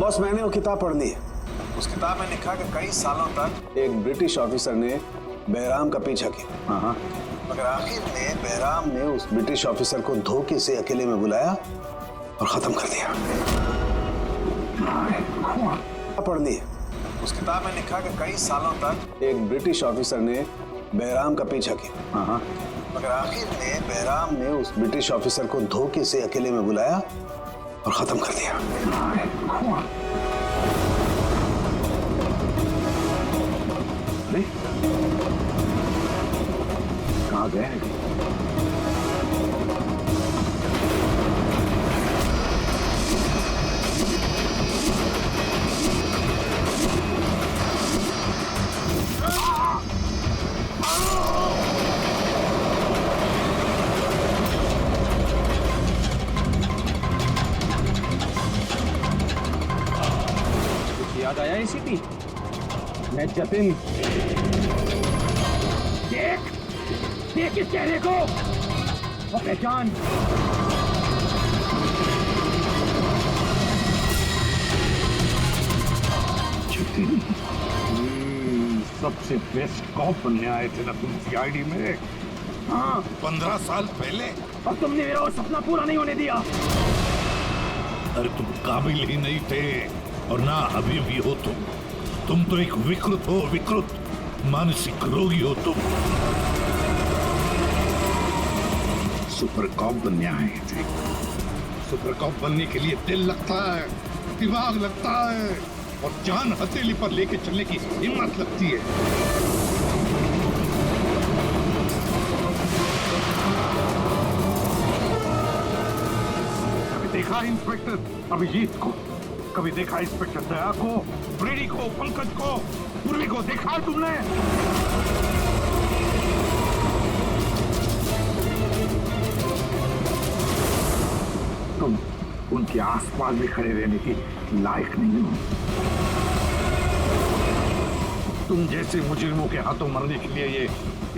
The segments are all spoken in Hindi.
बॉस, मैंने वो किताब पढ़ ली है। उस किताब में लिखा कि कई सालों तक एक ब्रिटिश ऑफिसर ने बहराम का पीछा किया। हाँ, मगर आखिर में बहराम ने उस ब्रिटिश ऑफिसर को धोखे से अकेले में बुलाया और खत्म कर दिया। पढ़ ली है। उस किताब में लिखा कि कई सालों तक एक ब्रिटिश ऑफिसर ने बहराम का पीछा किया। हाँ, मगर आखिर में बहराम ने उस ब्रिटिश ऑफिसर को धोखे से अकेले में बुलाया और खत्म कर दिया। कहाँ गए हैं? याद आया एसीपी? मैं जतिन। देख इस चेहरे को और पहचान। जतिन, सबसे बेस्ट कॉप बनने आए थे ना तुम सीआईडी में? हाँ, 15 साल पहले। और तुमने मेरा वो सपना पूरा नहीं होने दिया। अरे तुम काबिल ही नहीं थे और ना अभी भी हो तुम तो एक विकृत हो, विकृत मानसिक रोगी हो तुम। सुपर कॉप बनने आए थे। सुपर कॉप बनने के लिए दिल लगता है, दिमाग लगता है और जान हथेली पर लेके चलने की हिम्मत लगती है। कभी देखा इंस्पेक्टर अभिजीत को? कभी देखा इंस्पेक्टर दया को, ब्रेडी को, पंकज को, पूर्वी को देखा तुमने? तुम उनके आसपास भी खड़े रहने की लायक नहीं हो। तुम जैसे मुजरिमों के हाथों मरने के लिए ये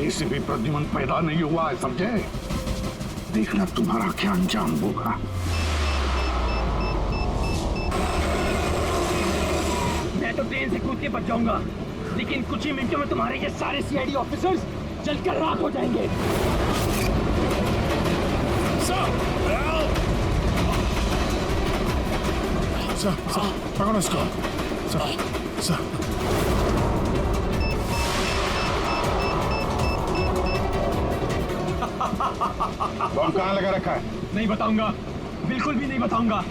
एसीपी प्रद्युमन पैदा नहीं हुआ है, समझे? देखना तुम्हारा क्या अंजाम होगा। मैं तो ट्रेन से कूद के बच जाऊंगा, लेकिन कुछ ही मिनटों में तुम्हारे ये सारे सीआईडी ऑफिसर्स जलकर राख हो जाएंगे। सर, पकड़ो इसको। सर। बॉम कहाँ लगा रखा है? नहीं बताऊंगा, बिल्कुल भी नहीं बताऊंगा।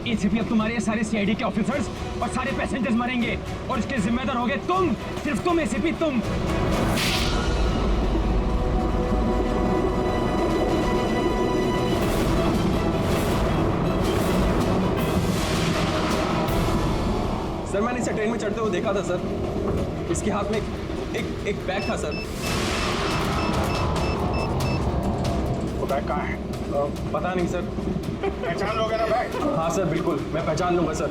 एसीपी अब तुम्हारे सारे सीआईडी के ऑफिसर्स और सारे पैसेंजर्स मरेंगे और इसके जिम्मेदार होगे तुम, सिर्फ तुम एसीपी, तुम। सर, मैंने इसे ट्रेन में चढ़ते हुए देखा था सर। इसके हाथ में एक बैग था सर। वो बैग कहाँ है? पता नहीं सर। पहचान लोगे ना बैग? हाँ सर, बिल्कुल मैं पहचान लूंगा सर।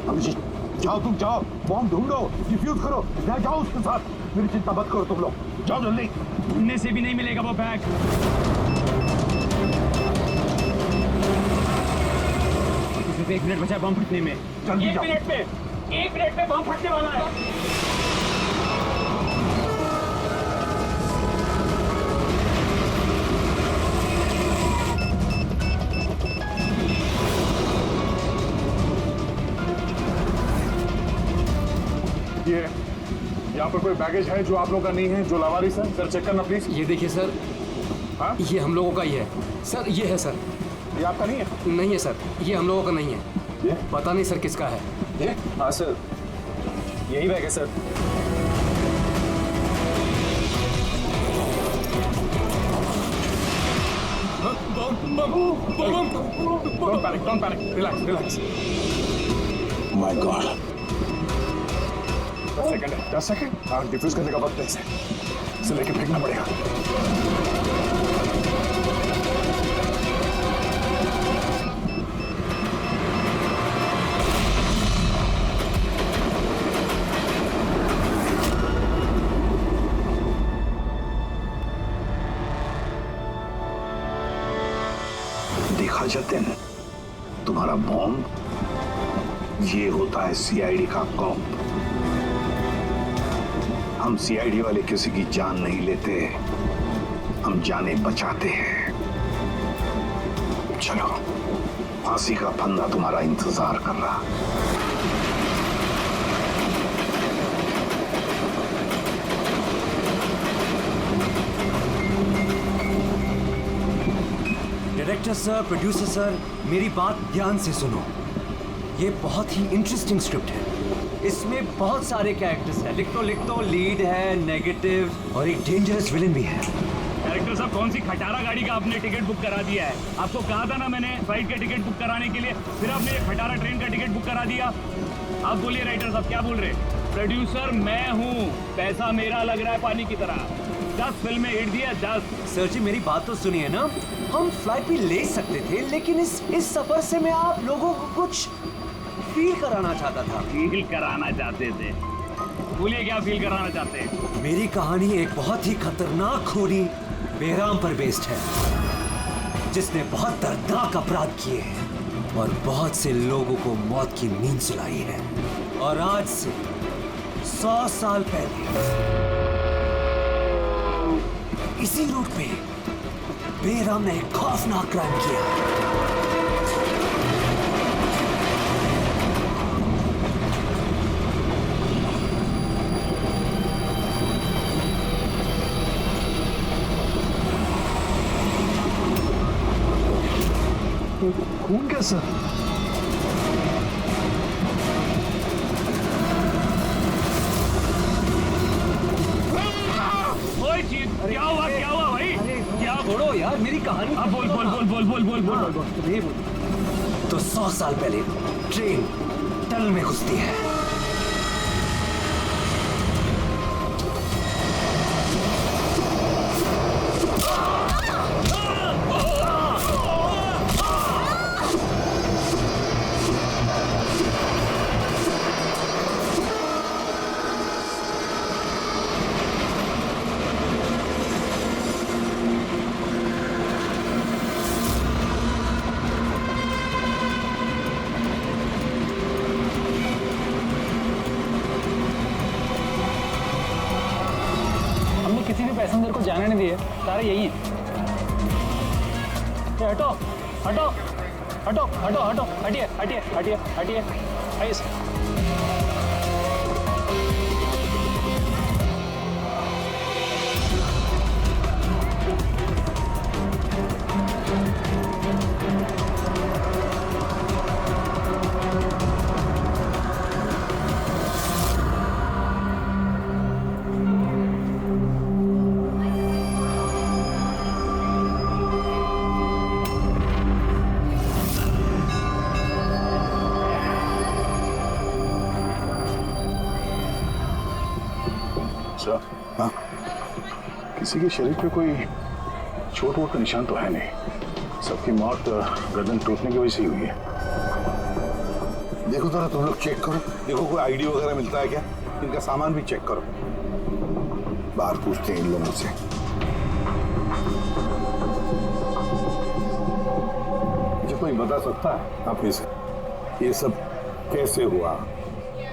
जाओ, तुम जाओ, बॉम्ब ढूंढो, डिफ्यूज करो, जाओ उसके साथ। मेरी चिंता मत करो तुम लोग, जाओ जल्दी। ढूंढने से भी नहीं मिलेगा वो बैग। सिर्फ 1 मिनट बचा है बम फटने में। जल्दी जाओ। 1 मिनट में बम फटने वाला है। ये यहाँ पर कोई बैगेज है जो आप लोगों का नहीं है, जो लावारिस है? सर चेक करना प्लीज। ये देखिए सर। हाँ? ये हम लोगों का ही है सर। ये है सर। ये आपका नहीं है? नहीं है सर, ये हम लोगों का नहीं है। ये? पता नहीं सर किसका है। ये? हाँ सर, यही बैग है sir. Don't panic, relax. My God. 10 second. हाँ, डिफ्यूज करने का वक्त नहीं है। इसे लेके फेंकना पड़ेगा। देखा जतिन, तुम्हारा बॉम्ब ये होता है सीआईडी का कॉप। हम सीआईडी वाले किसी की जान नहीं लेते, हम जाने बचाते हैं। चलो, फांसी का फंदा तुम्हारा इंतजार कर रहा। डायरेक्टर सर, प्रोड्यूसर सर, मेरी बात ध्यान से सुनो। ये बहुत ही इंटरेस्टिंग स्क्रिप्ट है। इसमें बहुत सारे कैरेक्टर्स हैं। लिख तो लीड है, नेगेटिव और एक डेंजरस विलन भी है। डायरेक्टर साहब, कौन सी खटारा गाड़ी का आपने टिकट बुक करा दिया है? आपको कहा था ना मैंने फ्लाइट का टिकट बुक कराने के लिए, फिर आपने ये खटारा ट्रेन का टिकट बुक करा दिया। आप बोलिए राइटर साहब, क्या बोल रहे? प्रोड्यूसर मैं हूँ, पैसा मेरा लग रहा है पानी की तरह। 10 फिल्में हिट दिया, 10। सर जी, मेरी बात तो सुनिए ना। हम फ्लाइट भी ले सकते थे, लेकिन इस सफर से मैं आप लोगों को कुछ फील कराना चाहता था। फील कराना चाहते थे? बोलिए क्या फील कराना चाहते हैं? मेरी कहानी एक बहुत ही खतरनाक खूनी बेराम पर बेस्ड है, जिसने बहुत दर्दनाक अपराध किए हैं और बहुत से लोगों को मौत की नींद सुलाई है। और आज से 100 साल पहले इसी रूट पे बेराम ने एक खौफनाक क्राइम किया। खून कैसा? क्या हुआ भाई? क्या छोड़ो यार, मेरी कहानी। अब बोल। तो 100 साल पहले ट्रेन टनल में घुसती है। किसी भी पैसेंजर को जाने नहीं दिए, सारे यही है। हटो हटो हटो हटो हटो, हटिए हटिए हटिए हटिए, आइए। हाँ, किसी के शरीर पे कोई चोट वोट का निशान तो है नहीं। सबकी मौत गर्दन टूटने की वजह से ही हुई है। देखो जरा तुम लोग चेक करो, देखो कोई आईडी वगैरह मिलता है क्या? इनका सामान भी चेक करो। बाहर पूछते हैं इन लोगों से। मुझे कोई बता सकता है आप इसे ये सब कैसे हुआ?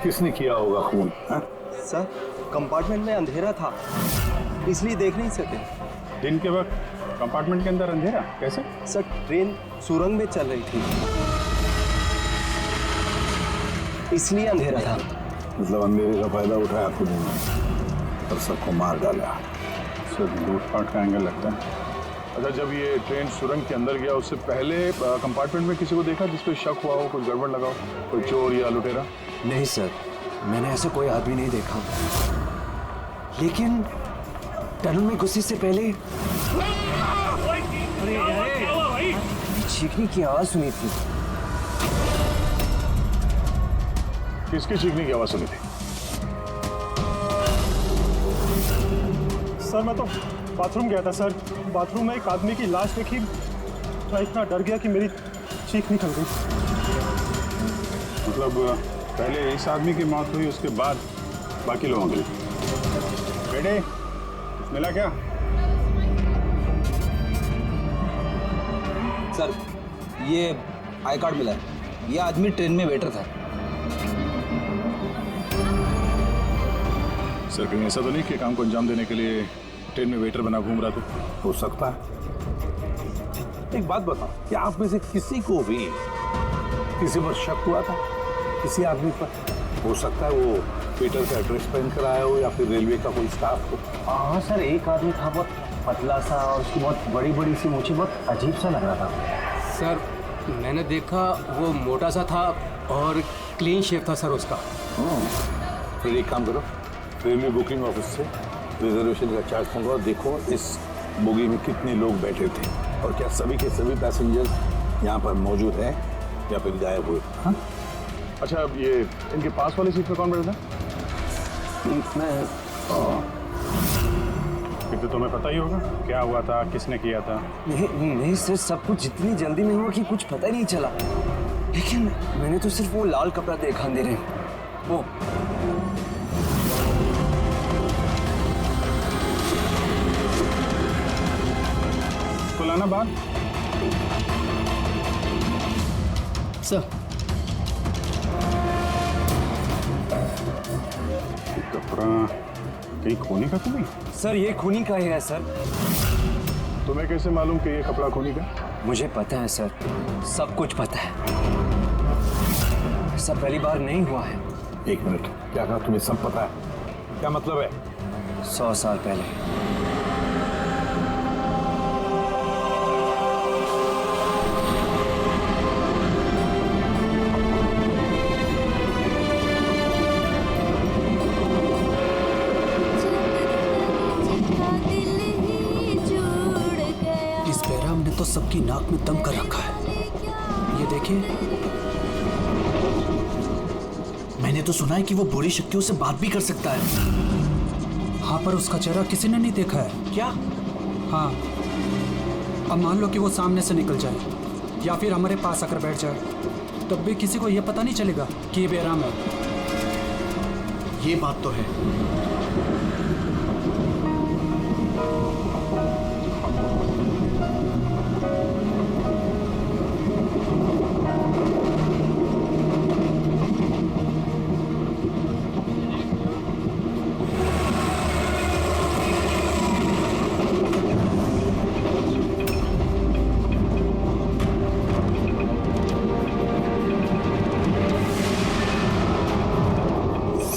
किसने किया होगा खून? सर, कंपार्टमेंट में अंधेरा था, इसलिए देख नहीं सके। दिन के वक्त कंपार्टमेंट के अंदर अंधेरा कैसे? सर, ट्रेन सुरंग में चल रही थी, इसलिए अंधेरा था। मतलब अंधेरे का फायदा उठाया खुद ने और सबको मार डाला। सर, लूटपाट का एंगल लगता है। अच्छा, जब ये ट्रेन सुरंग के अंदर गया उससे पहले कंपार्टमेंट में किसी को देखा जिस पे शक हुआ हो, कुछ गड़बड़ लगा हो, कोई चोर या लुटेरा? नहीं सर, मैंने ऐसा कोई आदमी नहीं देखा, लेकिन टनल में घुसने से पहले चीखने की आवाज सुनी थी। किसकी चीखने की आवाज सुनी थी? सर, मैं तो बाथरूम गया था सर। बाथरूम में एक आदमी की लाश देखी, मैं इतना डर गया कि मेरी चीख निकल गई। मतलब पहले इस आदमी की मौत हुई, उसके बाद बाकी लोगों की। बेटे, मिला क्या? सर, ये आई कार्ड मिला है। ये आदमी ट्रेन में वेटर था। सर कहीं ऐसा तो नहीं कि काम को अंजाम देने के लिए ट्रेन में वेटर बना घूम रहा था? हो सकता है। एक बात बताओ, क्या आप में से किसी को भी किसी पर शक हुआ था? किसी आदमी पर? हो सकता है वो वेटर का ड्रेस पहन कर आया हो या फिर रेलवे का कोई स्टाफ हो। हाँ सर, एक आदमी था बहुत पतला सा और उसकी बहुत बड़ी बड़ी सी मूछें, बहुत अजीब सा लग रहा था। सर मैंने देखा वो मोटा सा था और क्लीन शेव था सर उसका। फिर एक काम करो, रेलवे बुकिंग ऑफिस से रिजर्वेशन का चार्ज मंगवाओ, देखो इस बोगी में कितने लोग बैठे थे और क्या सभी के सभी पैसेंजर्स यहाँ पर मौजूद हैं या फिर गायब हुए। हाँ? अच्छा, ये इनके पास वाली सीट पे कौन बैठा था? फिर तो तुम्हें पता ही होगा क्या हुआ था, किसने किया था। नहीं सर, सब कुछ इतनी जल्दी में हुआ कि कुछ पता ही नहीं चला। लेकिन मैंने तो सिर्फ वो लाल कपड़ा देखा अंधेरे में, वो। खुलाना बात। सर कपड़ा कहीं खूनी का तो नहीं? सर ये खूनी का ही है सर। तुम्हें कैसे मालूम कि ये कपड़ा खूनी का? मुझे पता है सर, सब कुछ पता है। सब पहली बार नहीं हुआ है। एक मिनट, क्या कहा? तुम्हें सब पता है? क्या मतलब है? 100 साल पहले। इस बैराम ने तो सबकी नाक में दम कर रखा है। ये देखिए, मैंने तो सुना है कि वो बुरी शक्तियों से बात भी कर सकता है। हाँ पर उसका चेहरा किसी ने नहीं देखा है। क्या? हाँ, अब मान लो कि वो सामने से निकल जाए या फिर हमारे पास आकर बैठ जाए, तब भी किसी को ये पता नहीं चलेगा कि ये बैराम है। ये बात तो है।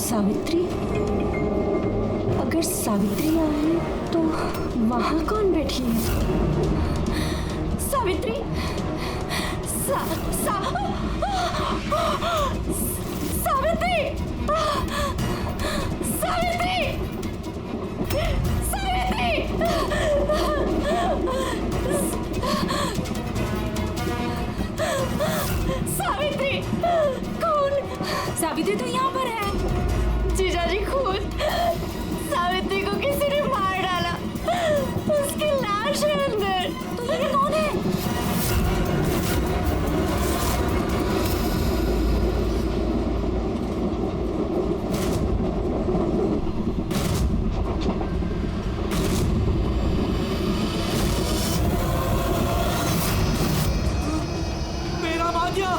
सावित्री? अगर सावित्री आए तो वहाँ कौन बैठी है? सावित्री? सावित्री? सावित्री? सावित्री? सावित्री? कौन? सावित्री तो यहाँ पर है। जीजाजी, खून! सावित्री को किसी ने मार डाला, उसकी लाश है अंदर। तो ये कौन है? मेरा आ गया।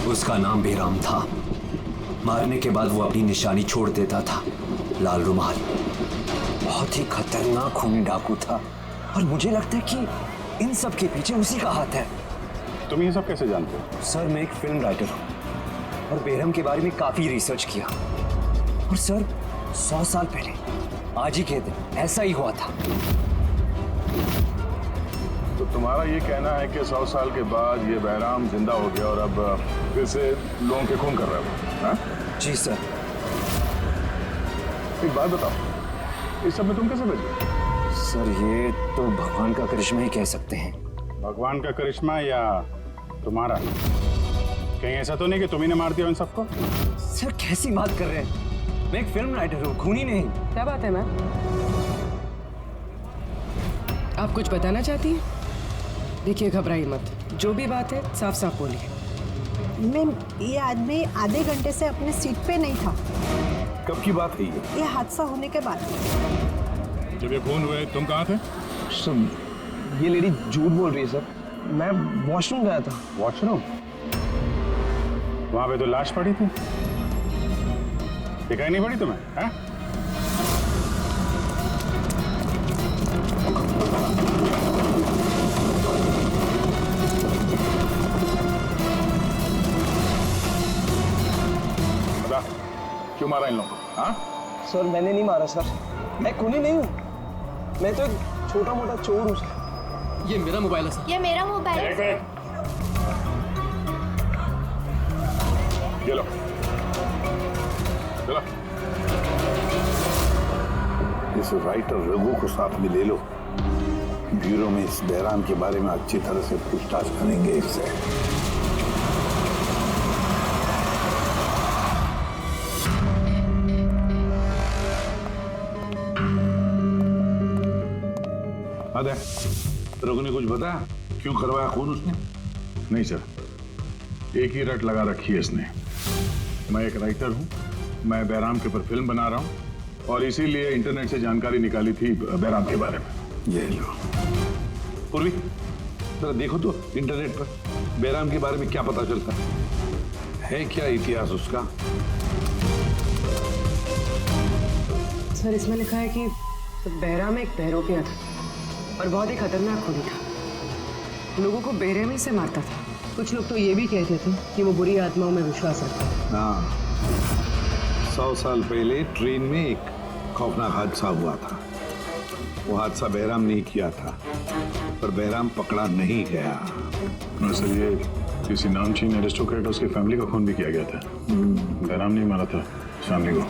उसका नाम बेराम था। मारने के बाद वो अपनी निशानी छोड़ देता था, लाल रुमाल। बहुत ही खतरनाक खूनी डाकू था और मुझे लगता है कि इन सब के पीछे उसी का हाथ है। तुम ये सब कैसे जानते हो? सर मैं एक फिल्म राइटर हूँ और बेरहम के बारे में काफी रिसर्च किया। और सर 100 साल पहले आज ही के दिन ऐसा ही हुआ था। तो तुम्हारा ये कहना है कि 100 साल के बाद ये बैराम जिंदा हो गया और अब फिर से लोगों के खून कर रहा है? हाँ? जी सर। एक बात बताओ, इस सब में तुम कैसे बच गए? सर ये तो भगवान का करिश्मा ही कह सकते हैं। भगवान का करिश्मा या तुम्हारा? कहीं ऐसा तो नहीं कि तुम ही ने मार दिया उन सबको? सर कैसी बात कर रहे हैं? मैं एक फिल्म राइटर हूँ, खूनी नहीं। क्या बात है मैम? आप कुछ बताना चाहती हैं? देखिए घबराइए मत, जो भी बात है साफ साफ बोलिए। मैम, ये आदमी आधे घंटे से अपने सीट पे नहीं था। कब की बात है ये हादसा होने के बाद। जब ये खून हुए तुम कहाँ थे? सर ये लेडी झूठ बोल रही है सर, मैं वॉशरूम गया था। वॉशरूम? वहां पे तो लाश पड़ी थी, दिखाई नहीं पड़ी तुम्हें? हैं? बता, क्यों मारा इन लोगों को? हाँ? सर मैंने नहीं मारा सर, मैं खूनी नहीं हूँ, मैं तो एक छोटा मोटा चोर हूँ सर। ये मेरा मोबाइल है सर। ये मेरा मोबाइल है। ये लो, चलो। इस राइटर रघु को साथ में ले लो, ब्यूरो में इस बैराम के बारे में अच्छी तरह से पूछताछ करेंगे इससे। अरे रघु ने कुछ बताया क्यों करवाया खून उसने? नहीं सर, एक ही रट लगा रखी है इसने। मैं एक राइटर हूँ, मैं बैराम के ऊपर फिल्म बना रहा हूँ और इसीलिए इंटरनेट से जानकारी निकाली थी बैराम के बारे में। ये लो पूर्वी, जरा देखो तो इंटरनेट पर बैराम के बारे में क्या पता चलता है क्या इतिहास उसका? सर इसमें लिखा है कि बहराम एक बहरोपिया था और बहुत ही खतरनाक खूनी था। लोगों को बेरहमी से मारता था। कुछ लोग तो ये भी कहते थे कि वो बुरी आत्माओं में विश्वास रखता है। हाँ, 100 साल पहले ट्रेन में एक खौफनाक हादसा हुआ था। वो हादसा बहराम ने किया था, पर बहराम पकड़ा नहीं गया। सर ये किसी नामचीन एरिस्टोक्रेट उसकी फैमिली का खून भी किया गया था। बहराम नहीं मारा था फैमिली को।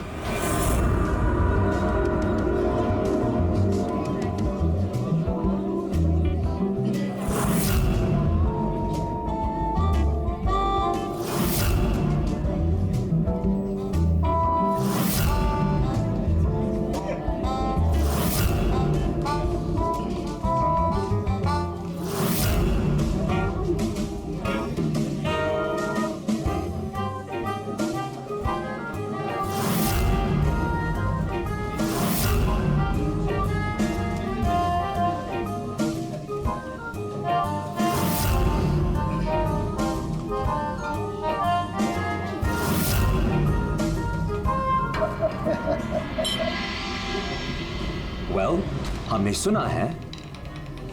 वेल, हमने सुना है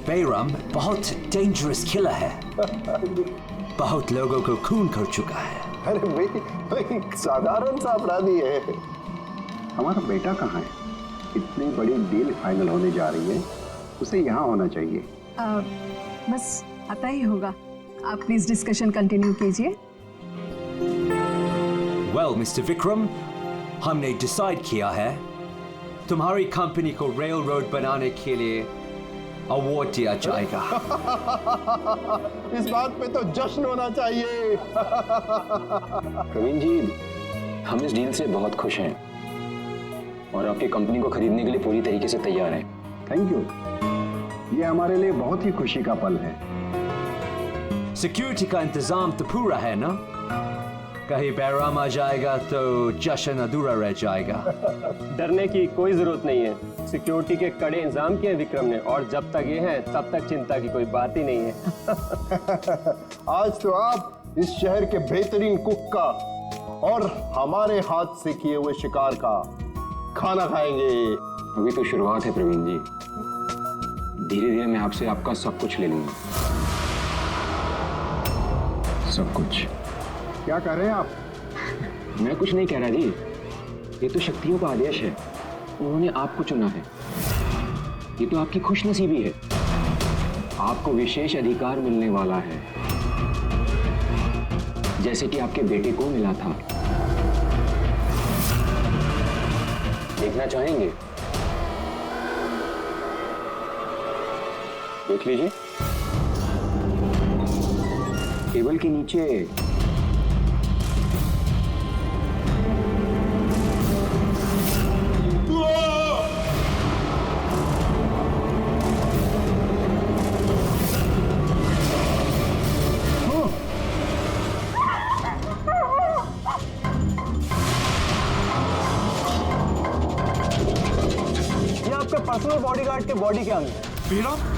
बैराम बहुत डेंजरस किलर है, बहुत लोगों को खून कर चुका है। अरे भाई साधारण सा अपराधी है। हमारा बेटा कहाँ है? इतनी बड़ी डील फाइनल होने जा रही है, उसे यहाँ होना चाहिए। बस आता ही होगा। आप प्लीज डिस्कशन कंटिन्यू कीजिए। वेल मिस्टर विक्रम, हमने डिसाइड किया है तुम्हारी कंपनी को रेल रोड बनाने के लिए अवार्ड दिया जाएगा। इस बात पे तो जश्न होना चाहिए। प्रवीण जी, हम इस डील से बहुत खुश हैं और आपकी कंपनी को खरीदने के लिए पूरी तरीके से तैयार हैं। थैंक यू, ये हमारे लिए बहुत ही खुशी का पल है। सिक्योरिटी का इंतजाम तो पूरा है ना? कहीं बैराम आ जाएगा तो जश्न अधूरा रह जाएगा। डरने की कोई जरूरत नहीं है, सिक्योरिटी के कड़े इंतजाम किए विक्रम ने, और जब तक ये हैं तब तक चिंता की कोई बात ही नहीं है। आज तो आप इस शहर के बेहतरीन कुक का और हमारे हाथ से किए हुए शिकार का खाना खाएंगे। अभी तो शुरुआत है प्रवीण जी, धीरे धीरे मैं आपसे आपका सब कुछ ले लूंगा। सब कुछ? क्या कह रहे हैं आप? मैं कुछ नहीं कह रहा जी, ये तो शक्तियों का आदेश है। उन्होंने आपको चुना है, ये तो आपकी खुशनसीबी है। आपको विशेष अधिकार मिलने वाला है, जैसे कि आपके बेटे को मिला था। देखना चाहेंगे? देख लीजिए, टेबल के नीचे पर्सनल बॉडीगार्ड के बॉडी के अंदर। बेराम?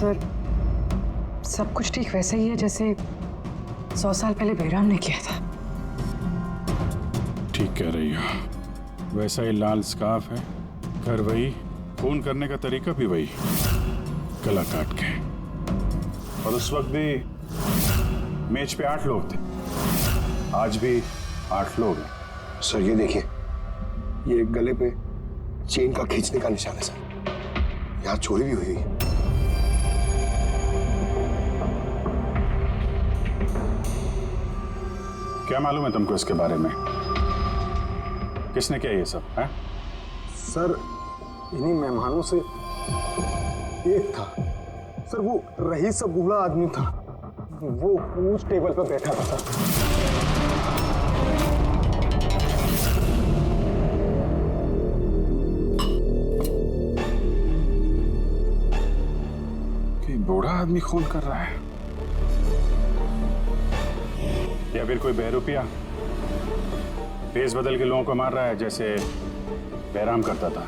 सर, सब कुछ ठीक वैसे ही है जैसे 100 साल पहले बेहराम ने किया था। ठीक कह रही हो। वैसा ही लाल स्कार्फ है, घर वही, खून करने का तरीका भी वही, गला काट के। और उस वक्त भी मेज पे 8 लोग थे, आज भी 8 लोग हैं। सर ये देखिए, ये गले पे चेन का खींचने का निशान है सर। यहाँ चोरी भी हुई है। क्या मालूम है तुमको इसके बारे में? किसने किया ये सब है? सर इन्हीं मेहमानों से एक था सर, वो रईस सा बूढ़ा आदमी था, वो उस टेबल पर बैठा था सर। कि बूढ़ा आदमी खून कर रहा है या फिर कोई बहरूपिया भेस बदल के लोगों को मार रहा है जैसे बेहराम करता था।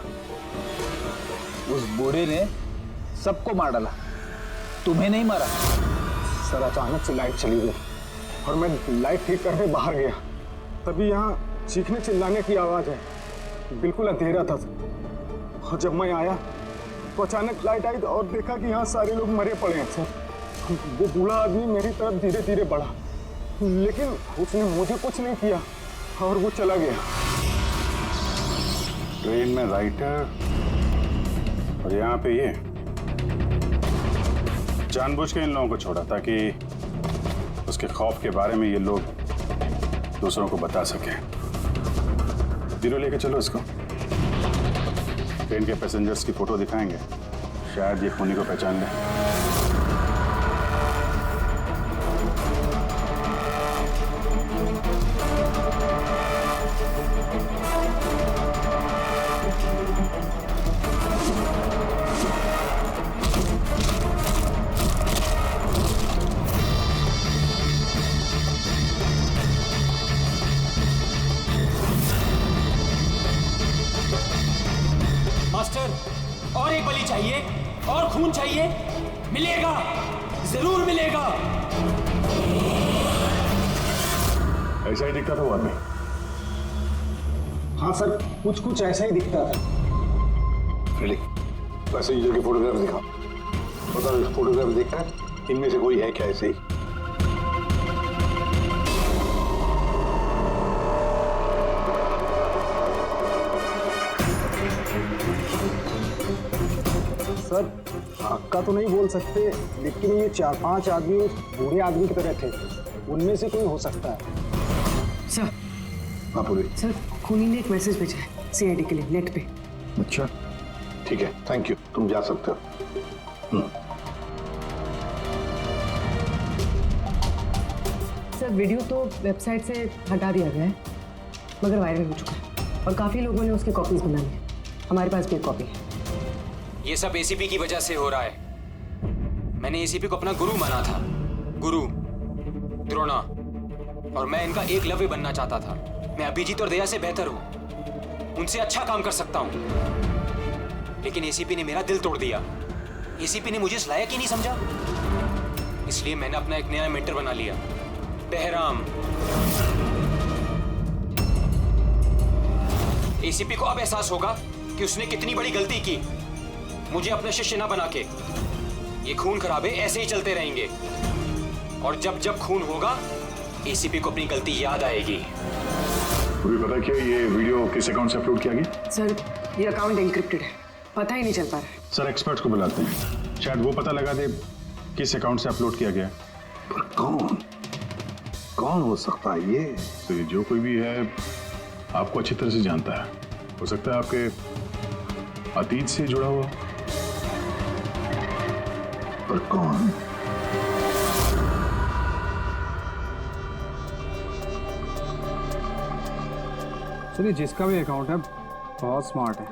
उस बूढ़े ने सबको मार डाला, तुम्हें नहीं मारा। सर अचानक से लाइट चली गई और मैं लाइट ठीक करके बाहर गया, तभी यहाँ चीखने चिल्लाने की आवाज है। बिल्कुल अंधेरा था और जब मैं आया तो अचानक लाइट आई और देखा कि यहाँ सारे लोग मरे पड़े हैं सर। वो बूढ़ा आदमी मेरी तरफ धीरे धीरे बढ़ा, लेकिन उसने मुझे कुछ नहीं किया और वो चला गया। ट्रेन में राइटर और यहाँ पे ये जानबूझ के इन लोगों को छोड़ा ताकि उसके खौफ के बारे में ये लोग दूसरों को बता सके। जीरो लेके चलो इसको, ट्रेन के पैसेंजर्स की फोटो दिखाएंगे, शायद ये खूनी को पहचान ले। मास्टर, और एक बलि चाहिए, और खून चाहिए। मिलेगा, जरूर मिलेगा। ऐसा ही दिखता था वो आदमी। हाँ सर, कुछ कुछ ऐसा ही दिखता था। फ्रेडी, पैसेंजर के फोटोग्राफ दिखाओ। बताओ, फोटोग्राफ देखा है? इनमें से कोई है क्या ऐसे ही? सर पक्का तो नहीं बोल सकते, लेकिन ये 4-5 आदमी उस बूढ़े आदमी की तरह थे, उनमें से कोई हो सकता है। सर, हाँ पूरी। सर खूनी ने एक मैसेज भेजा है सीआईडी के लिए नेट पे। अच्छा ठीक है, थैंक यू, तुम जा सकते हो। सर वीडियो तो वेबसाइट से हटा दिया गया है, मगर वायरल हो चुका है और काफी लोगों ने उसके कॉपीज बना ली। हमारे पास भी एक कॉपी है। ये सब एसीपी की वजह से हो रहा है। मैंने एसीपी को अपना गुरु माना था, गुरु द्रोणा, और मैं इनका एकलव्य बनना चाहता था। मैं अभिजीत और दया से बेहतर हूं, उनसे अच्छा काम कर सकता हूं, लेकिन एसीपी ने मेरा दिल तोड़ दिया। एसीपी ने मुझे इस लायक ही नहीं समझा, इसलिए मैंने अपना एक नया मेंटर बना लिया, बेहराम। एसीपी को अब एहसास होगा कि उसने कितनी बड़ी गलती की, मुझे अपना शिष्य ना बना के। ये खून खराबे ऐसे ही चलते रहेंगे, और जब जब खून होगा एसीपी को अपनी गलती याद आएगी। पूरी पता क्या ये वीडियो किस अकाउंट से अपलोड किया गया? सर ये अकाउंट एन्क्रिप्टेड है, पता ही नहीं चल पा रहा है। सर एक्सपर्ट्स को बुलाते हैं, शायद वो पता लगा दे किस अकाउंट से अपलोड किया गया। पर कौन हो सकता है ये? तो ये जो कोई भी है आपको अच्छी तरह से जानता है। हो सकता है आपके अतीत से जुड़ा हुआ। पर कौन? चलिए, जिसका भी अकाउंट है बहुत स्मार्ट है।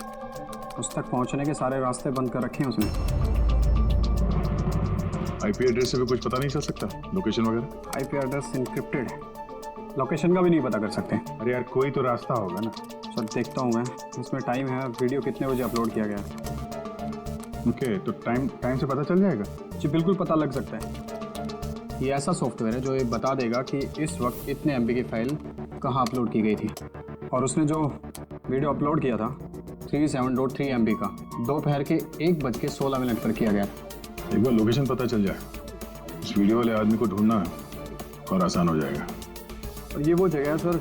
उस तक पहुंचने के सारे रास्ते बंद कर रखे हैं उसने। आईपी एड्रेस से भी कुछ पता नहीं चल सकता, लोकेशन वगैरह? आईपी एड्रेस इंक्रिप्टेड है, लोकेशन का भी नहीं पता कर सकते। अरे यार, कोई तो रास्ता होगा ना। सर देखता हूँ मैं, इसमें टाइम है, वीडियो कितने बजे अपलोड किया गया। ओके, तो टाइम से पता चल जाएगा? जी बिल्कुल पता लग सकता है। ये ऐसा सॉफ्टवेयर है जो ये बता देगा कि इस वक्त इतने MB की फाइल कहाँ अपलोड की गई थी। और उसने जो वीडियो अपलोड किया था 37.3 MB का, दोपहर के 1:16 पर किया गया। एक बार लोकेशन पता चल जाए, उस वीडियो वाले आदमी को ढूंढना और आसान हो जाएगा। और ये वो जगह है सर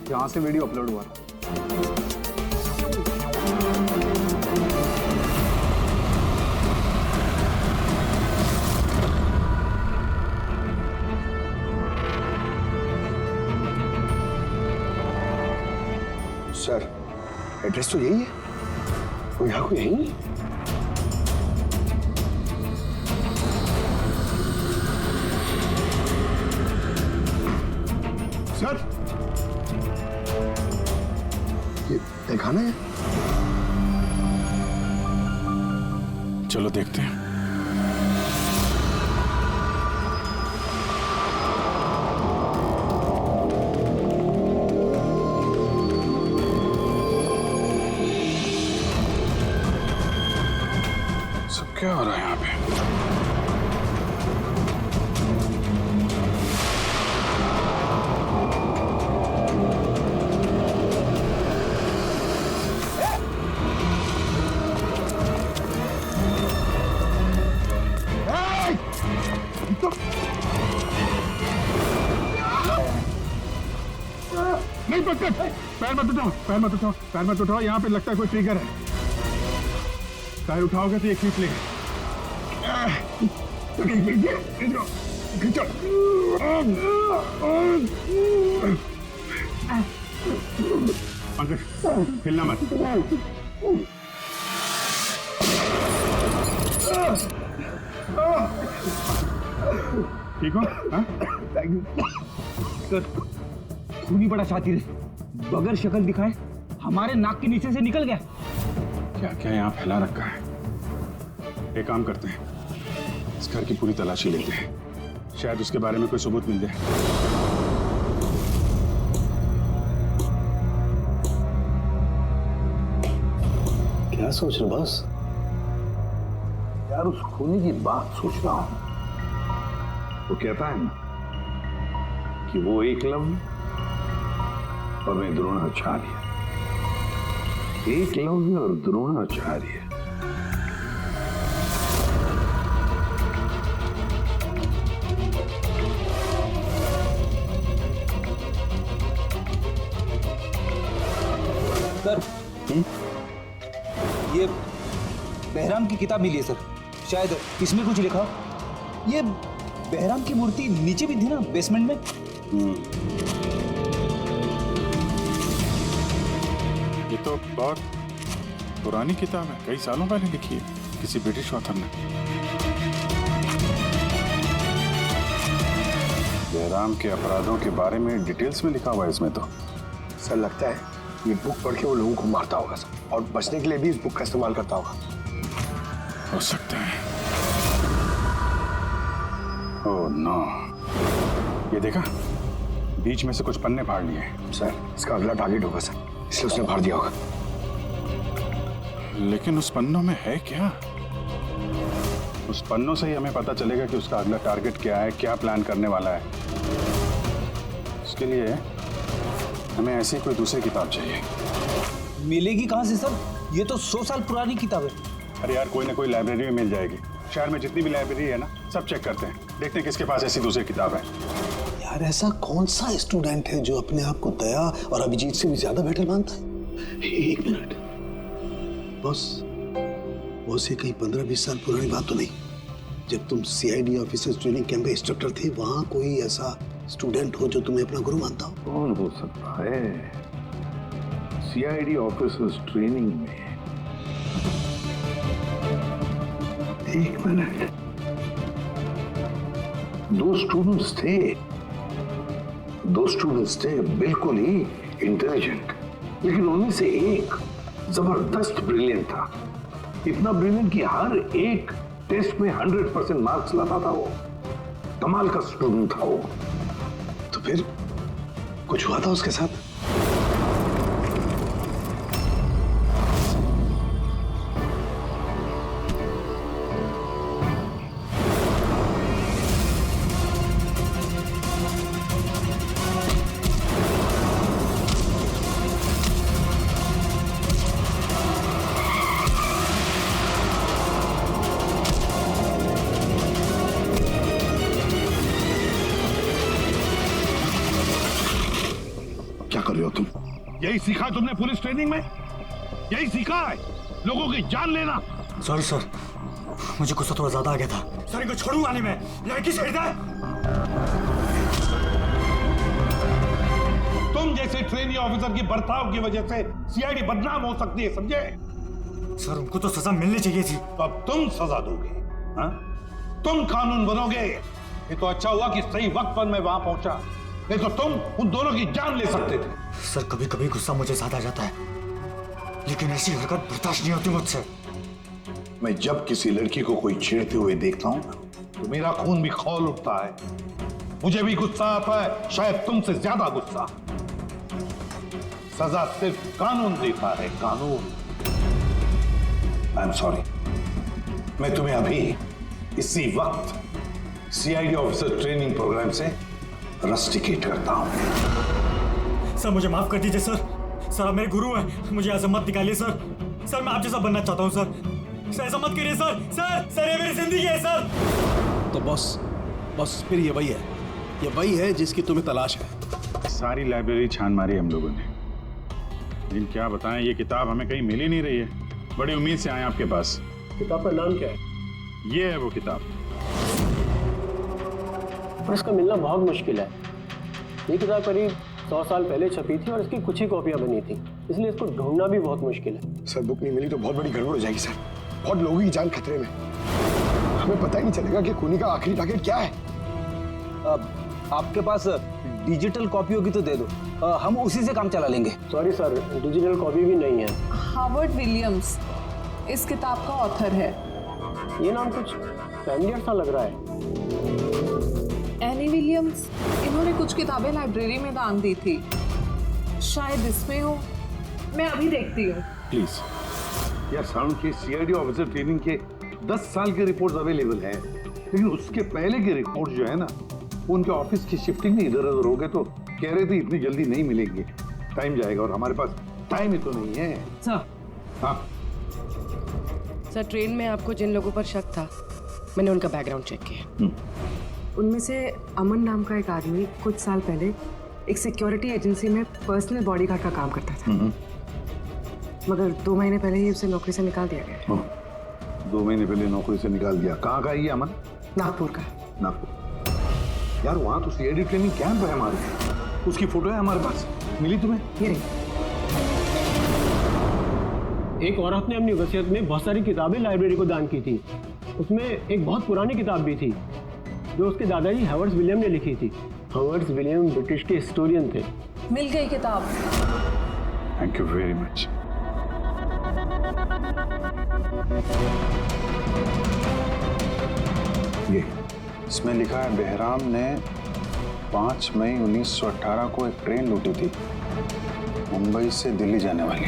जहाँ से वीडियो अपलोड हुआ था। सर, एड्रेस तो यही है। वो यहाँ को यही है। सर, ये दिखाना है। चलो देखते हैं। सब क्या हो रहा है यहाँ पे? नहीं पकड़, पैर मत उठाओ, पैर मत उठाओ, पैर मत उठाओ। यहाँ पे लगता है कोई ट्रिगर है। पैर उठाओगे तो ये खींच लेगा। खींचो। पंकज, हिलना मत। ठीक हो? सर, खून ही बड़ा शातिर है, बगैर शक्ल दिखाए हमारे नाक के नीचे से निकल गया। क्या क्या यहाँ फैला रखा है? एक काम करते हैं, इस घर की पूरी तलाशी लेते हैं, शायद उसके बारे में कोई सबूत मिल जाए। क्या सोच रहे बॉस? यार, उस खूनी की बात सोच रहा हूं। वो कहता है ना कि वो एकलव्य और मैं द्रोणाचार्य। एकलव्य और द्रोणाचार्य। सर, ये बहराम की किताब मिली है सर, शायद इसमें कुछ लिखा हो। ये बहराम की मूर्ति नीचे भी थी ना, बेसमेंट में। ये तो बहुत पुरानी किताब है, कई सालों पहले लिखी है किसी ब्रिटिश ऑथर ने। जयराम के अपराधों के बारे में डिटेल्स में लिखा हुआ है इसमें तो। सर, लगता है ये बुक पढ़ के वो लोगों को मारता होगा सर, और बचने के लिए भी इस बुक का इस्तेमाल करता होगा। हो सकता है। ओह नो, ये देखा, बीच में से कुछ पन्ने फाड़ लिए। सर, इसका अगला टारगेट होगा सर, इसलिए उसने फाड़ दिया होगा। लेकिन उस पन्नों में है क्या? उस पन्नों से ही हमें पता चलेगा कि उसका अगला टारगेट क्या है, क्या प्लान करने वाला है। उसके लिए हमें ऐसी कोई दूसरी किताब चाहिए। मिलेगी कहाँ से सर? ये तो 100 साल पुरानी किताब है। अरे यार, कोई ना कोई लाइब्रेरी में मिल जाएगी। शहर में जितनी भी लाइब्रेरी है ना, सब चेक करते हैं, देखते हैं किसके पास ऐसी दूसरी किताब है। यार, ऐसा कौन सा स्टूडेंट है जो अपने आप को दया और अभिजीत से भी ज्यादा बेटर मानता है? एक मिनट बॉस, ये कहीं 15-20 साल पुरानी बात तो नहीं? जब तुम CID ऑफिसर्स ट्रेनिंग कैंप में इंस्ट्रक्टर थे, वहां कोई ऐसा स्टूडेंट हो जो तुम्हें अपना गुरु मानता हो? कौन हो सकता है? सीआईडी ऑफिसर्स ट्रेनिंग में 1 मिनट 2 स्टूडेंट्स थे बिल्कुल ही इंटेलिजेंट, लेकिन उनमें से एक जबरदस्त ब्रिलियंट था, इतना ब्रिलियंट कि हर एक टेस्ट में 100% मार्क्स लाता था। वो कमाल का स्टूडेंट था वो। तो फिर कुछ हुआ था उसके साथ? यही सीखा है तुमने पुलिस ट्रेनिंग में? यही सीखा है लोगों की जान लेना? सॉरी सर, मुझे गुस्सा थोड़ा ज्यादा आ गया था। सर इनको छोड़ूंगा नहीं मैं, लड़की छोड़ दे। तुम जैसे ट्रेनी ऑफिसर की बर्ताव की वजह से सीआईडी बदनाम हो सकती है, समझे? सर उनको तो सजा मिलनी चाहिए थी। तो अब तुम सजा दोगे? हाँ? तुम कानून बनोगे? ये तो अच्छा हुआ कि सही वक्त पर मैं वहां पहुंचा, नहीं तो तुम उन दोनों की जान ले सकते थे। सर कभी कभी गुस्सा मुझे ज्यादा आ जाता है, लेकिन ऐसी हरकत बर्दाश्त नहीं होती मुझसे। मैं जब किसी लड़की को कोई छेड़ते हुए देखता हूं तो मेरा खून भी खौल उठता है, मुझे भी गुस्सा आता है, शायद तुमसे ज्यादा गुस्सा। सजा सिर्फ कानून देता है, कानून। आई एम सॉरी, मैं तुम्हें अभी इसी वक्त सीआईडी ऑफिसर ट्रेनिंग प्रोग्राम से रस्टिकेट करता हूं। सर मुझे माफ कर दीजिए सर। सर आप मेरे गुरु हैं, मुझे ऐसा मत निकालिए सर। सर मैं आप जैसा बनना चाहता हूं सर। ऐसा मत करिए सर। सर सर ये मेरी जिंदगी है सर। तो बॉस फिर ये वही है जिसकी तुम्हें तलाश है। सारी लाइब्रेरी छान मारी हम लोगों ने, लेकिन क्या बताएं, ये किताब हमें कहीं मिल ही नहीं रही है। बड़ी उम्मीद से आए आपके पास। किताब का नाम क्या है? ये है वो किताब। और इसका मिलना बहुत मुश्किल है। ये किताब करीब 100 साल पहले छपी थी और इसकी कुछ ही कॉपियां बनी थी, इसलिए इसको ढूंढना भी बहुत मुश्किल है। सर बुक नहीं मिली तो बहुत बड़ी गड़बड़ हो जाएगी सर। बहुत लोगों की जान खतरे में, हमें पता ही नहीं चलेगा कि खूनी का आखिरी टारगेट क्या है। आपके पास डिजिटल कॉपी होगी तो दे दो, हम उसी से काम चला लेंगे। सॉरी सर, डिजिटल कॉपी भी नहीं है। हार्वर्ड विलियम्स इस किताब का ऑथर है। ये नाम कुछ फैमिलियर सा लग रहा है। एनी विलियम्स, इन्होंने कुछ किताबें लाइब्रेरी में दान दी थी, शायद इसमें हो। मैं अभी देखती हूँ। प्लीज यार, साउंड के सीआईडी ऑफिसर ट्रेनिंग के 10 साल के रिपोर्ट्स अवेलेबल हैं, लेकिन उसके पहले के रिपोर्ट जो है ना, वो उनके ऑफिस की शिफ्टिंग में इधर उधर हो गए, तो कह रहे थे इतनी जल्दी नहीं मिलेंगे, टाइम जाएगा, और हमारे पास टाइम ही तो नहीं है। सर, हाँ सर ट्रेन में आपको जिन लोगों पर शक था, मैंने उनका बैकग्राउंड चेक किया। उनमें से अमन नाम का एक आदमी कुछ साल पहले एक सिक्योरिटी एजेंसी में पर्सनल बॉडीगार्ड का काम करता था, मगर 2 महीने पहले ही उसे नौकरी से निकाल दिया गया। 2 महीने पहले नौकरी से निकाल दिया। कहाँ का ये अमन? नागपुर का। नागपुर यार, वहाँ तो सीआईडी ट्रेनिंग कैंप है हमारे, उसकी फोटो है हमारे पास, मिली तुम्हें? ये एक औरत ने अपनी वसीयत में बहुत सारी किताबें लाइब्रेरी को दान की थी। उसमें एक बहुत पुरानी किताब भी थी जो उसके दादाजी हॉवर्ड विलियम ने लिखी थी। हॉवर्ड विलियम ब्रिटिश के हिस्टोरियन थे। मिल गई किताब। Thank you very much. ये इसमें लिखा है, बेहराम ने 5 मई 1918 को एक ट्रेन लूटी थी, मुंबई से दिल्ली जाने वाली।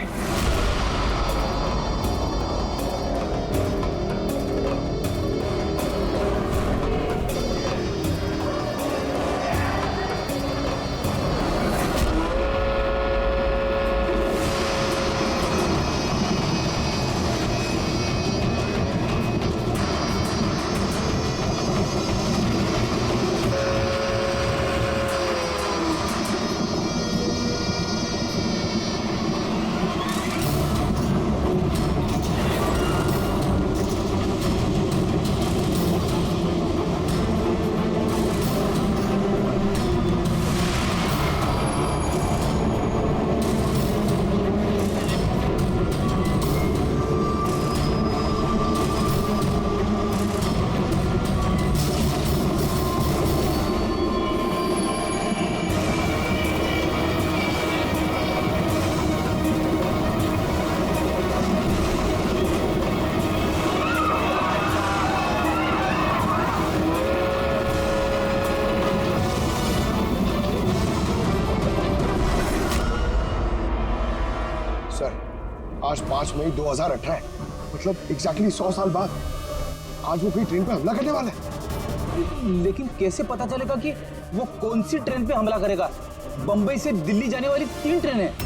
आज 5 मई 2018 है, मतलब एग्जैक्टली 100 साल बाद आज वो कोई ट्रेन पे हमला करने वाला है। लेकिन कैसे पता चलेगा कि वो कौन सी ट्रेन पे हमला करेगा? बंबई से दिल्ली जाने वाली 3 ट्रेनें हैं।